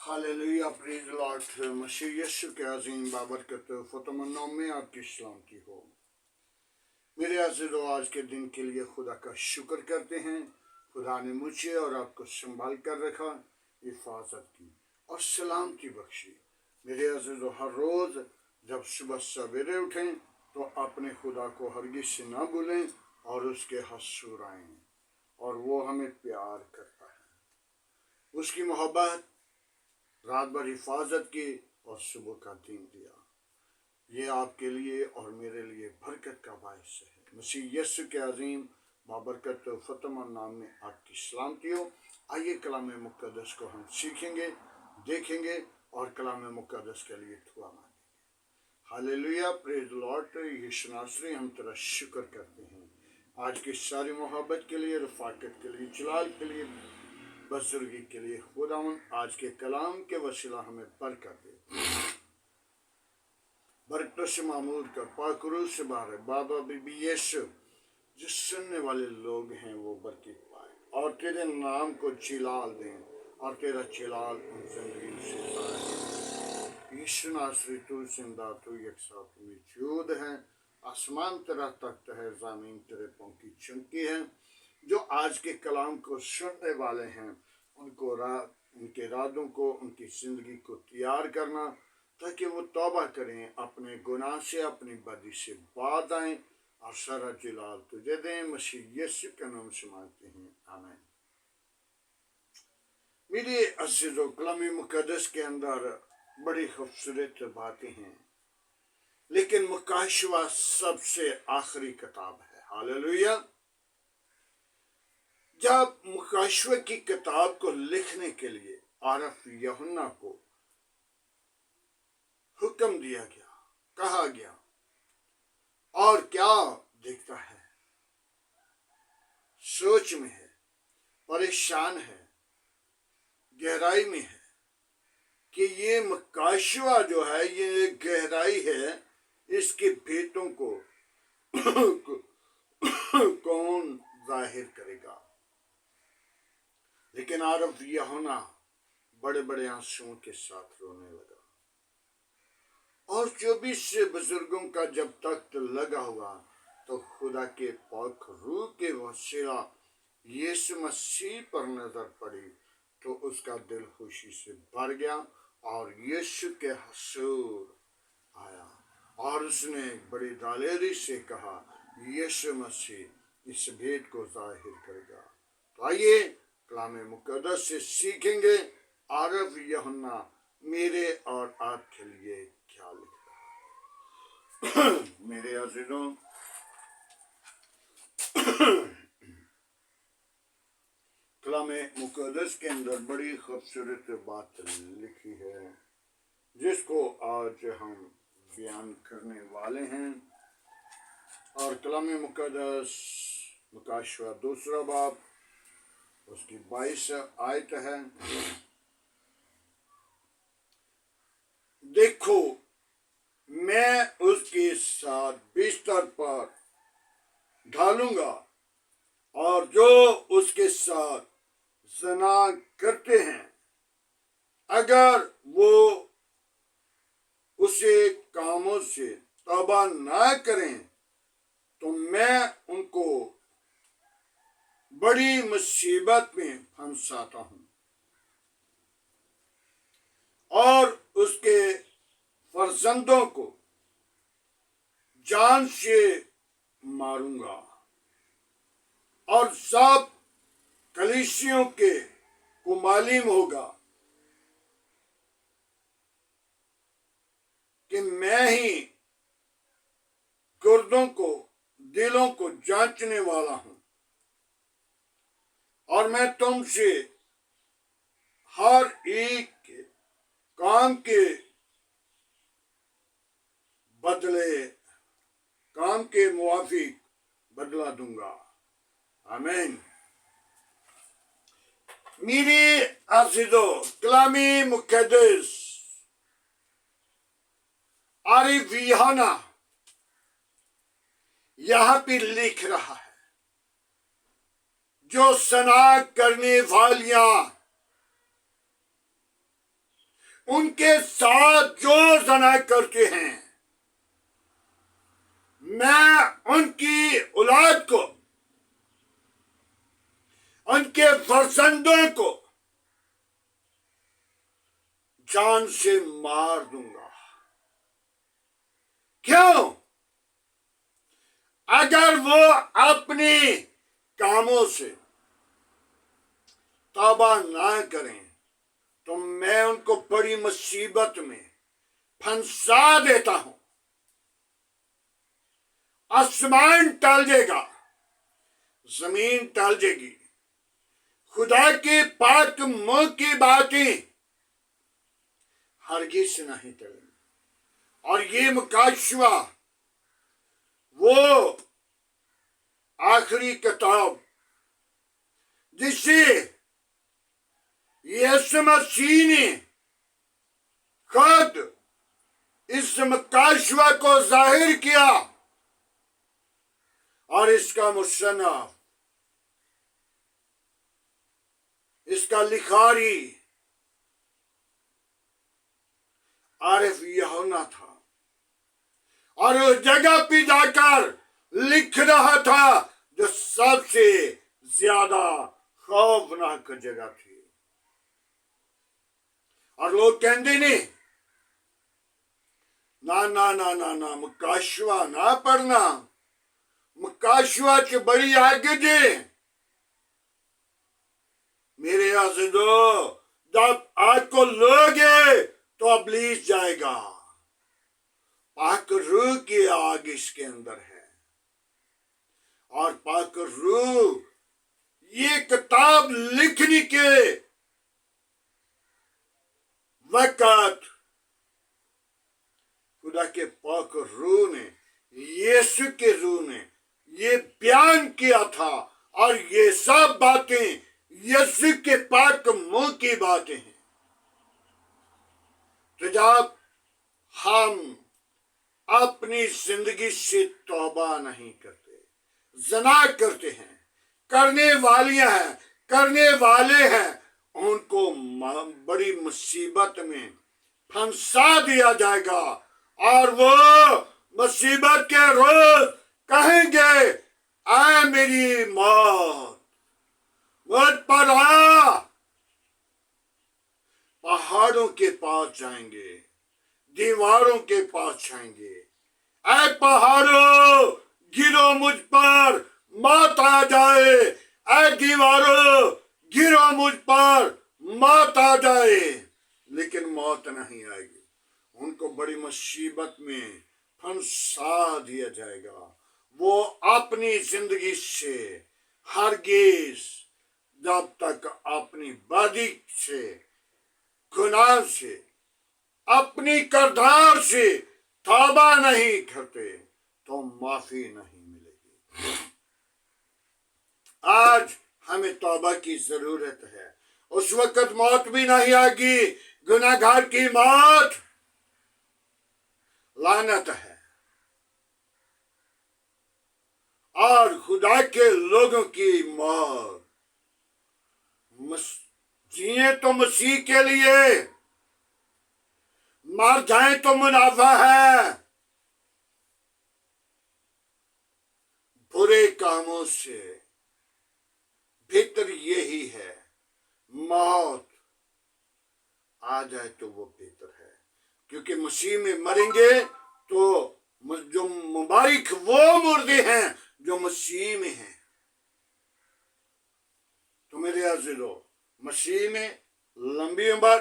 Hallelujah, praise the Lord. मसीह यीशु के अजीम बाबरकत फतमन नाम में आपकी सलाम की हो। मेरे अज़ीज़ों, आज के दिन के लिए खुदा का शुक्र करते हैं। खुदा ने मुझे और आपको संभाल कर रखा, हिफाजत की और सलामती बख्शी। मेरे अज़ीज़ों, हर रोज़ जब सुबह सवेरे उठें तो अपने खुदा को हरगिज़ से ना भूलें और उसके हसूर आएं, और वो हमें प्यार करता है। उसकी मोहब्बत रात भर हिफाजत की और सुबह का दिन दिया। ये आपके लिए और मेरे लिए बरकत का बायस है। मसीह यीशु के अजीम बाबरकत फतमन नाम में आपकी सलामती हो। आइए कलाम मुक़द्दस को हम सीखेंगे, देखेंगे और कलाम मुक़द्दस के लिए दुआ मांगेंगे। Hallelujah, praise the Lord. Yeshu नासरी, हम तेरा शुक्र करते हैं आज की सारी मोहब्बत के लिए, रफ़ाकत के लिए, जलाल के लिए, बुजुर्गी के लिए। खुदावन आज के कलाम के वसीला हमें बरकत दे। बरकत से मामूर कर, पाकरू से बाहर बाबा बीबी यीशु, जो सुनने वाले लोग हैं वो बरकत पाए और तेरे नाम को चिलाल दें और तेरा चिलाल उन जिंदगी से जाए। यीशु नासरी, तू जिंदा, तू यकसा, तू मौजूद है। आसमान तेरा तख्त है, ज़मीन तेरे पाँव की चौकी है। जो आज के कलाम को सुनने वाले हैं उनको उनके इरादों को, उनकी ज़िंदगी को तैयार करना, ताकि वो तौबा करें, अपने गुनाह से, अपनी बदी से बाज आएं और सारा जलाल तुझे दें। मसीह यीशु के नाम से मांगते हैं, आमीन। मेरे अज़ीज़ों, कलाम मुक़द्दस के अंदर बड़ी खूबसूरत बातें हैं, लेकिन मुकाशवा सबसे आखिरी किताब है। हालेलुया। जब मुकाशवे की किताब को लिखने के लिए आरफ यूहन्ना को हुक्म दिया गया, कहा गया, और क्या देखता है, सोच में है, परेशान है, गहराई में है कि ये मुकाशवा जो है, ये गहराई है, इसके भेदों को कौन जाहिर करेगा। लेकिन आरफ यूहन्ना बड़े बड़े आंसुओं के साथ रोने लगा, और 24 बुजुर्गों का जब तख्त लगा हुआ तो खुदा के पाक रूह के वसीला यीशु मसीह पर नजर पड़ी तो उसका दिल खुशी से भर गया और यीशु के हसूर आया और उसने बड़ी दालेरी से कहा, यीशु मसीह इस भेद को जाहिर करेगा। तो आइए कलाम मुक़द्दस से सीखेंगे आरफ यूहन्ना मेरे और आपके लिए क्या लिख रहा है। मेरे अज़ीज़ों, कलाम मुक़द्दस के अंदर बड़ी खूबसूरत बात लिखी है, जिसको आज हम बयान करने वाले हैं। और कलाम मुक़द्दस मुकाशवा दूसरा बाब, उसकी 22 आयत है। देखो, मैं उसके साथ बिस्तर पर ढालूंगा और जो उसके साथ ज़ना करते हैं, अगर वो उसे कामों से तौबा ना करें तो मैं उनको बड़ी मुसीबत में फंसाता हूं और उसके फर्जंदों को जान से मारूंगा और सब कलीसियों को मालूम होगा कि मैं ही गुर्दों को, दिलों को जांचने वाला हूं, और मैं तुमसे हर एक के काम के बदले, काम के मुआफिक बदला दूंगा। आमीन। मेरे अज़ीज़ों, कलामी मुक़द्दस आरफ यूहन्ना यहाँ पे लिख रहा है, जो सना करने वालियां उनके साथ जो ज़ना करते हैं, मैं उनकी औलाद को, उनके फर्जंदों को जान से मार दूंगा। क्यों? अगर वो अपने कामों से तौबा ना करें तो मैं उनको बड़ी मुसीबत में फंसा देता हूं। आसमान टल जाएगा, जमीन टल जाएगी, खुदा के पाक मुंह की बातें हरगिज नहीं टलेंगी। और ये मुकाशवा वो आखिरी किताब जिसे यीशु मसीह ने खुद इस मुकाशवा को जाहिर किया, और इसका मुसन्निफ, इसका लिखारी आरिफ यूहन्ना था, और उस जगह पे जाकर लिख रहा था जो सबसे ज्यादा खौफनाक जगह थी। और लोग कहते नहीं, ना ना ना ना ना मुकाशवा ना पढ़ना, मुकाशवा की बड़ी आगे जे। मेरे अज़ीज़ों, जब आग को लोगे तो इब्लीस जाएगा। पाक रूह की आग इसके अंदर है, और पाक रूह ये किताब लिखने के वक़्त खुदा के पाक रूह ने, यीशु के रूह ने ये बयान किया था, और ये सब बातें यीशु के पाक मुंह की बातें हैं। तो जब हम अपनी जिंदगी से तौबा नहीं करते, ज़ना करते हैं, करने वालियां हैं, करने वाले हैं, उनको बड़ी मुसीबत में फंसा दिया जाएगा। और वो मुसीबत के रोज कहेंगे, आए मेरी मौत, मुझ पर आ। पहाड़ों के पास जाएंगे, दीवारों के पास जाएंगे, ऐ पहाड़ों गिरो मुझ पर, मौत आ जाए। ऐ दीवारों गिरो मुझ पर, मौत आ जाए। लेकिन मौत नहीं आएगी, उनको बड़ी मुसीबत में फंसा दिया जाएगा। वो अपनी जिंदगी से हरगिज जब तक अपनी बदी से, गुनाह से, अपनी करदार से तौबा नहीं करते तो माफी नहीं मिलेगी। आज हमें तौबा की जरूरत है। उस वक्त मौत भी नहीं आएगी, गुनाहगार की मौत लानत है, और खुदा के लोगों की मौत जिए तो मसीह के लिए, मर जाए तो मुनाफा है। बुरे कामों से बेहतर यही है, मौत आ जाए तो वो बेहतर है। क्योंकि मसीह में मरेंगे तो जो मुबारक वो मुर्दे हैं जो मसीह में हैं। तो मेरे अज़ीज़ों, मसीह में लंबी उम्र,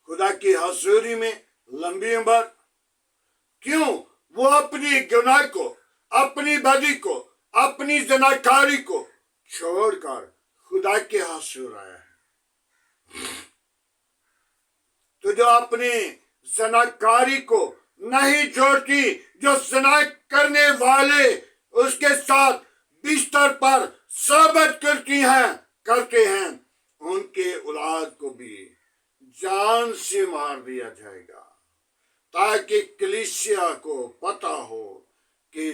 खुदा की हज़ूरी में लंबी उम्र। क्यों? वो अपनी गुनाह को, अपनी बदी को, अपनी जनाकारी को छोड़कर खुदा के हज़ूर आया है। तो जो अपनी जनाकारी को नहीं छोड़ती, जो जना करने वाले उसके साथ बिस्तर पर सोबत करते हैं, उनके औलाद को भी जान से मार दिया जाएगा, ताकि कलीसिया को पता हो कि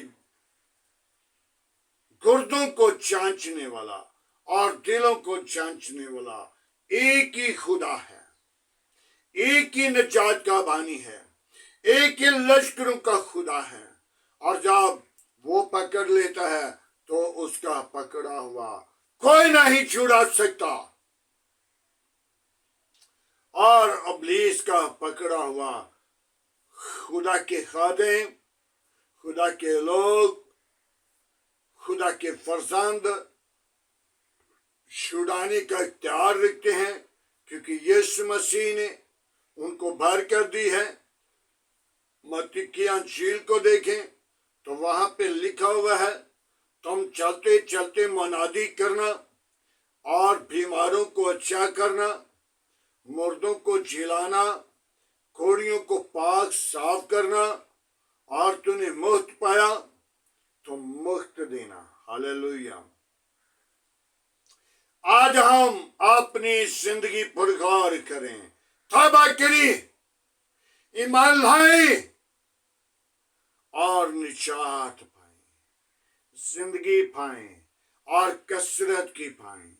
गुर्दों को जांचने वाला और दिलों को जांचने वाला एक ही खुदा है, एक ही निजात का बानी है, एक ही लश्करों का खुदा है। और जब वो पकड़ लेता है तो उसका पकड़ा हुआ कोई नहीं छुड़ा सकता। और इब्लीस का पकड़ा हुआ खुदा के खादिम, खुदा के लोग, खुदा के फर्जंद छुड़ाने का इख्तियार रखते हैं, क्योंकि यीशु मसीह ने उनको भर कर दी है। मत्ती की अंजील को देखें तो वहां पे लिखा हुआ है, तुम चलते चलते मुनादी करना और बीमारों को अच्छा करना, मुर्दों को जिलाना, कोड़ियों को पाक साफ करना, और तूने मुफ्त पाया तो मुफ्त देना। हालेलुया। आज हम अपनी जिंदगी पर गौर करें, तौबा करें, ईमान लाएं और निजात पाएं, जिंदगी पाएं और कसरत की पाएं,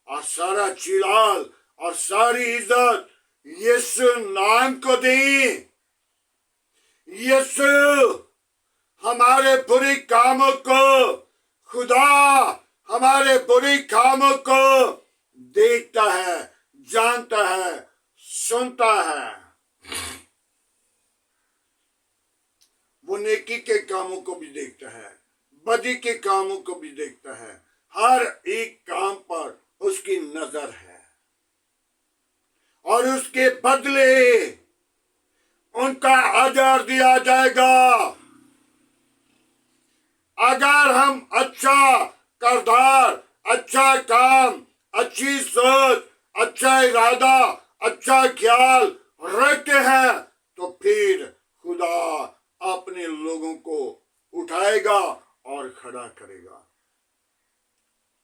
और सारा जिलाल और सारी इज्जत यीशु नाम को दें। यीशु हमारे बुरे कामों को, खुदा हमारे बुरे कामों को देखता है, जानता है, सुनता है। वो नेकी के कामों को भी देखता है, बदी के कामों को भी देखता है। हर एक काम पर उसकी नजर है, और उसके बदले उनका अजर दिया जाएगा। अगर हम अच्छा किरदार, अच्छा काम, अच्छी सोच, अच्छा इरादा, अच्छा ख्याल रखते हैं, तो फिर खुदा अपने लोगों को उठाएगा और खड़ा करेगा।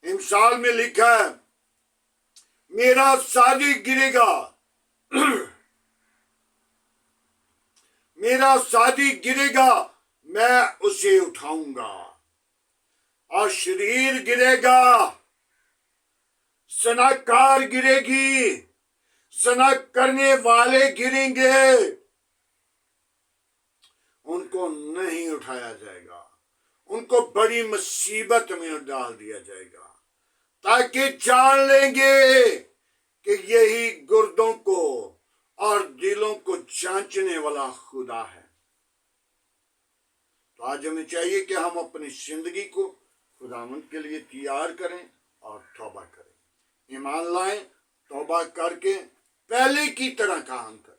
इमसाल में लिखा है, मेरा शादी गिरेगा, मेरा शादी गिरेगा, मैं उसे उठाऊंगा। और शरीर गिरेगा, सनाकार गिरेगी, सना करने वाले गिरेंगे, उनको नहीं उठाया जाएगा, उनको बड़ी मुसीबत में डाल दिया जाएगा, ताकि जान लेंगे कि यही गुर्दों को और दिलों को जांचने वाला खुदा है। तो आज हमें चाहिए कि हम अपनी जिंदगी को खुदावंद के लिए तैयार करें और तौबा करें, ईमान लाएं, तौबा करके पहले की तरह काम करें।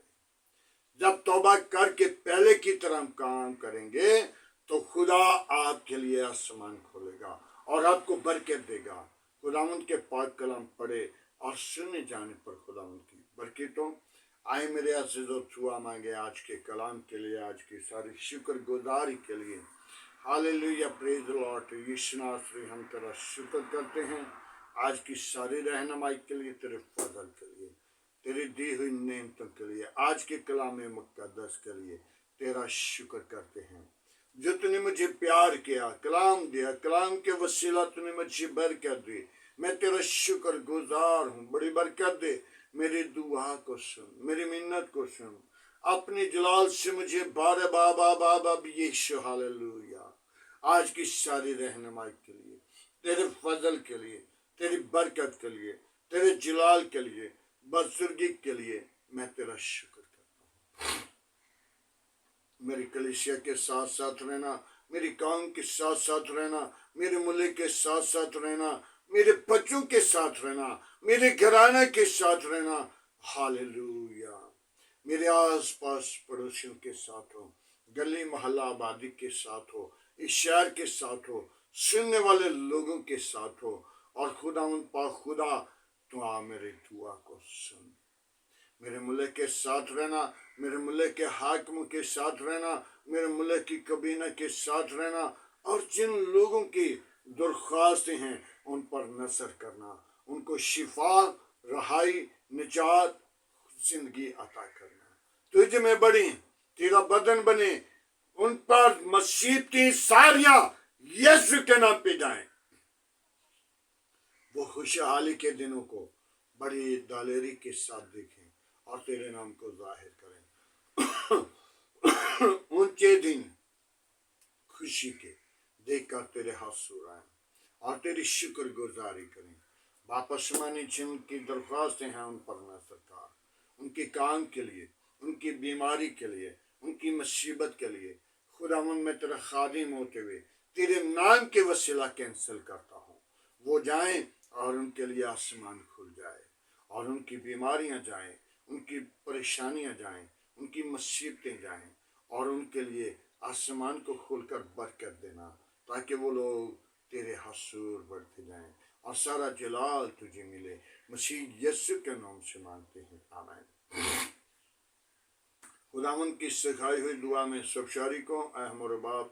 जब तौबा करके पहले की तरह काम करेंगे तो खुदा आपके लिए आसमान खोलेगा और आपको बरकत देगा। खुदावंद के पाक कलाम पढ़े और सुने जाने पर खुदावंद की बरकतों। आए मेरे अज़ीज़ों, दुआ मांगे आज के कलाम के लिए, आज की सारी शुक्रगुजारी के लिए। Hallelujah, praise the Lord. Yeshu नासरी, हम तेरा शुक्र करते हैं आज की सारी रहनुमाई के लिए, तेरे फजल के लिए, तेरी दी हुई नेमतों के लिए, आज के कलाम मुक़द्दस के लिए तेरा शुक्र करते हैं। जो तूने मुझे प्यार किया, कलाम दिया, कलाम के वसीला तूने मुझे बरकत दी, मैं तेरा शुक्र गुजार हूँ। बड़ी बरकत दे, मेरी दुआ को सुन, मेरी मिन्नत को सुन, अपने जलाल से मुझे बार बाबा बाबा यीशु। हालेलुया। आज की सारी रहनुमाई के लिए, तेरे फजल के लिए, तेरी बरकत के लिए, तेरे जलाल के लिए, बुजुर्गी के लिए मैं तेरा शुक्र करता हूँ। मेरी कलीसिया के साथ साथ रहना, मेरी कौम के साथ साथ रहना, मेरे मुल्क के साथ साथ रहना, मेरे बच्चों के साथ रहना, मेरे घराने के साथ रहना। हालेलुया। मेरे आस पास पड़ोसियों के साथ हो, गली मोहल्ला आबादी के साथ हो, इस शहर के साथ हो, सुनने वाले लोगों के साथ हो। और खुदावंद पाक खुदा, तो आ मेरी दुआ को सुन। मेरे मुल्क के साथ रहना, मेरे मुल्क के हाकिमों के साथ रहना, मेरे मुल्क की कबीना के साथ रहना, और जिन लोगों की दरख्वास्तें हैं उन पर नजर करना, उनको शिफा, रहाई, निजात, जिंदगी अता करना। तुझ में बड़ी तेरा बदन बने, उन पर मुसीबतें सारियां यीशु के नाम पे जाएं। वो खुशहाली के दिनों को, بڑی دلیری کے ساتھ دیکھیں اور تیرے نام کو ظاہر کریں۔ اونچے دن خوشی کے دیکھ کر تیرے حضور آئیں اور تیری شکر گزاری کریں۔ باپ آسمانی جن کی درخواستیں ہیں ان پر نظر کر، ان کے کام کے لیے، ان کی بیماری کے لیے، ان کی مصیبت کے لیے خداوند میں تیرا خادم ہوتے ہوئے تیرے نام کے وسیلہ کینسل کرتا ہوں۔ وہ جائیں اور ان کے لیے آسمان کھل جائے اور ان کی بیماریاں جائیں، ان کی پریشانیاں جائیں، ان کی مصیبتیں جائیں اور ان کے لیے آسمان کو کھول کر برکت دینا تاکہ وہ لوگ تیرے حضور بڑھتے جائیں اور سارا جلال تجھے ملے۔ مسیح یسوع کے نام سے مانگتے ہیں، آمین۔ خداوند کی سکھائی ہوئی دعا میں سب شریکوں، اے ہمارے باپ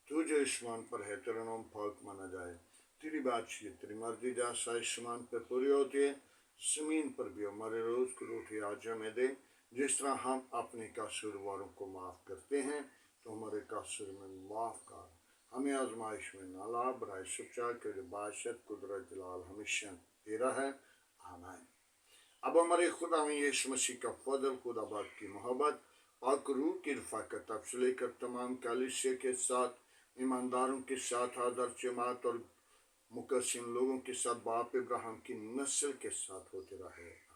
تو جو اسمان پر ہے، تیرا نام پاک مانا جائے، تیری بادشاہت، تیری مرضی جیسا اسمان پہ پوری ہوتی ہے زمین پر بھی ہمارے روز کی روٹی آج ہمیں دے، جس طرح ہم اپنے قصورواروں کو معاف کرتے ہیں تو ہمارے قصور میں معاف کر، ہمیں آزمائش میں نہ لا، برائے سچا کے جو بادشاہت، قدرت، جلال ہمیشہ تیرا ہے، آمین۔ اب ہمارے خدا میں یسوع مسیح کا فضل، خدا باپ کی محبت، پاک روح کی رفاقت اب سے لے کر تمام کلیسیا کے ساتھ، ایمانداروں کے ساتھ، حاضر جماعت اور مقصرین لوگوں کے ساتھ، باپ ابراہیم کی نسل کے ساتھ ہوتے رہے۔